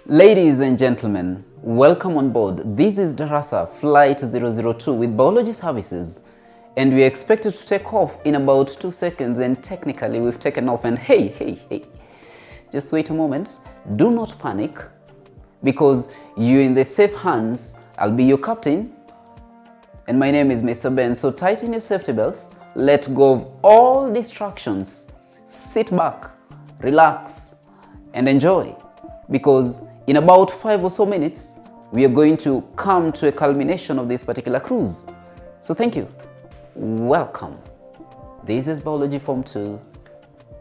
Ladies and gentlemen, welcome on board. This is Darasa Flight 002 with Biology Services, and we are expected to take off in about 2 seconds, and technically we've taken off. And hey, just wait a moment. Do not panic, because you're in the safe hands. I'll be your captain, and my name is Mr. Ben. So tighten your safety belts, let go of all distractions, sit back, relax, and enjoy, because in about 5 or so minutes, we are going to come to a culmination of this particular cruise. So thank you. Welcome. This is Biology Form 2,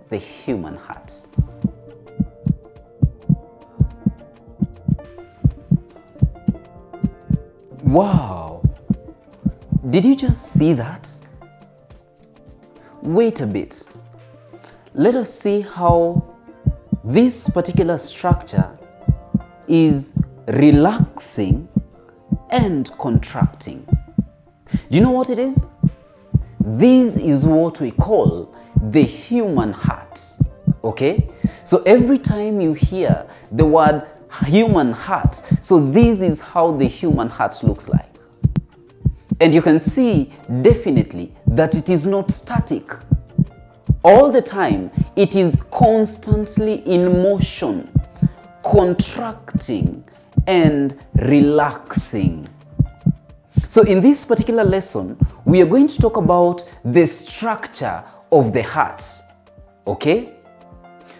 the human heart. Wow. Did you just see that? Wait a bit. Let us see how this particular structure is relaxing and contracting. Do you know what it is? This is what we call the human heart. Okay? So every time you hear the word human heart, so this is how the human heart looks like. And you can see definitely that it is not static. All the time, it is constantly in motion, contracting and relaxing. So in this particular lesson, we are going to talk about the structure of the heart. Okay?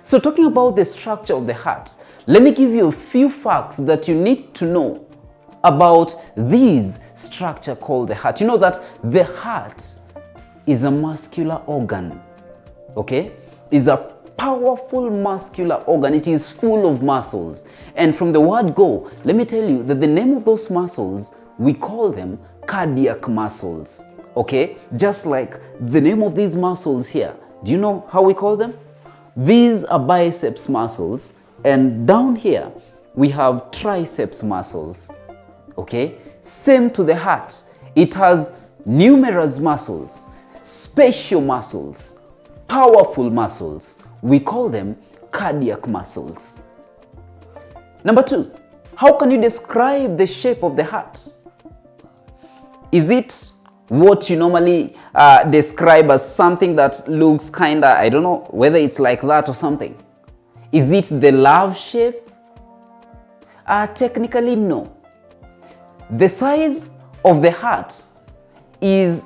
So talking about the structure of the heart, let me give you a few facts that you need to know about this structure called the heart. You know that the heart is a muscular organ. Okay? Is a powerful muscular organ. It is full of muscles. And from the word go, let me tell you that the name of those muscles, we call them cardiac muscles. Okay? Just like the name of these muscles here. Do you know how we call them? These are biceps muscles, and down here we have triceps muscles. Okay? Same to the heart. It has numerous muscles, special muscles, powerful muscles. We call them cardiac muscles. Number 2, how can you describe the shape of the heart? Is it what you normally describe as something that looks kinda, I don't know whether it's like that or something? Is it the love shape? Technically, no. The size of the heart is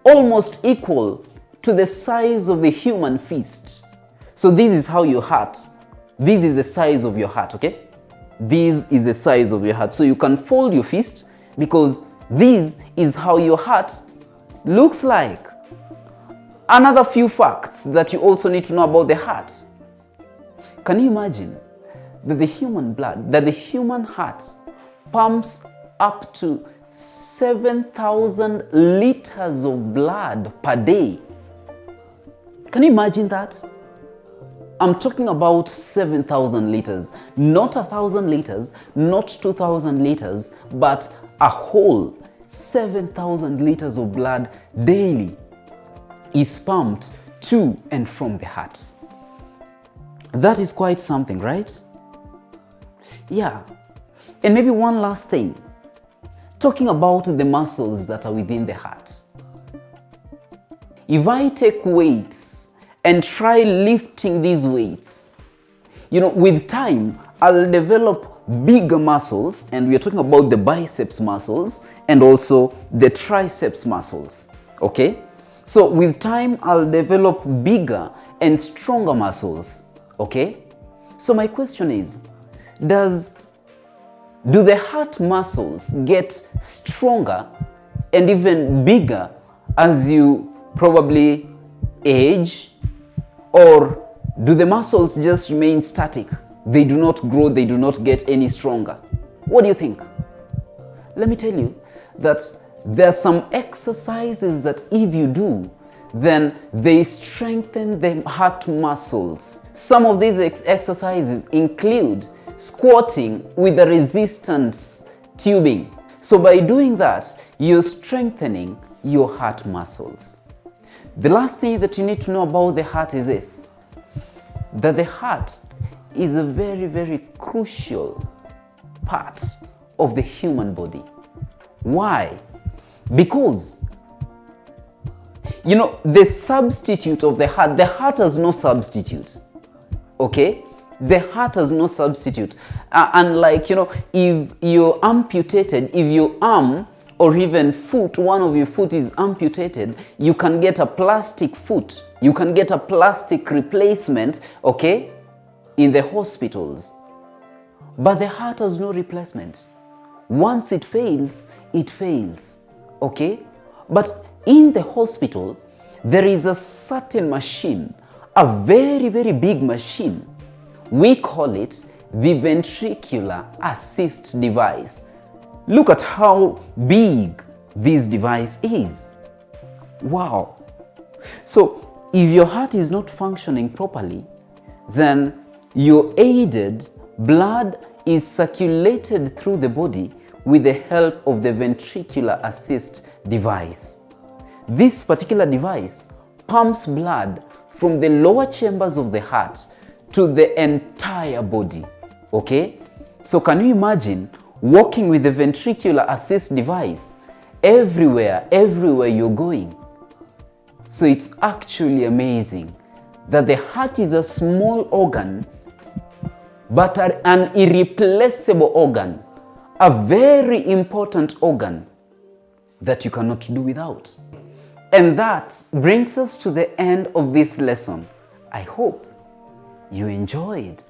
almost equal to the size of the human fist. So this is how your heart, this is the size of your heart, okay? This is the size of your heart. So you can fold your fist, because this is how your heart looks like. Another few facts that you also need to know about the heart. Can you imagine that the human heart pumps up to 7,000 liters of blood per day? Can you imagine that? I'm talking about 7,000 liters, not 1,000 liters, not 2,000 liters, but a whole 7,000 liters of blood daily is pumped to and from the heart. That is quite something, right? Yeah. And maybe one last thing, talking about the muscles that are within the heart. If I take weights and try lifting these weights, with time, I'll develop bigger muscles, and we're talking about the biceps muscles and also the triceps muscles, okay? So with time, I'll develop bigger and stronger muscles, okay? So my question is, do the heart muscles get stronger and even bigger as you probably age? Or do the muscles just remain static? They do not grow, they do not get any stronger. What do you think? Let me tell you that there are some exercises that if you do, then they strengthen the heart muscles. Some of these exercises include squatting with a resistance tubing. So by doing that, you're strengthening your heart muscles. The last thing that you need to know about the heart is this, that the heart is a very, very crucial part of the human body. Why? Because, the substitute of the heart has no substitute. Okay? The heart has no substitute. Unlike, if you're amputated, if your arm or even foot, one of your foot is amputated, you can get a plastic foot. You can get a plastic replacement, okay, in the hospitals. But the heart has no replacement. Once it fails, okay? But in the hospital, there is a certain machine, a very, very big machine. We call it the ventricular assist device. Look at how big this device is. Wow. So if your heart is not functioning properly, then your aided blood is circulated through the body with the help of the ventricular assist device. This particular device pumps blood from the lower chambers of the heart to the entire body. Okay? So can you imagine walking with the ventricular assist device everywhere you're going? So it's actually amazing that the heart is a small organ, but an irreplaceable organ, a very important organ that you cannot do without. And that brings us to the end of this lesson. I hope you enjoyed.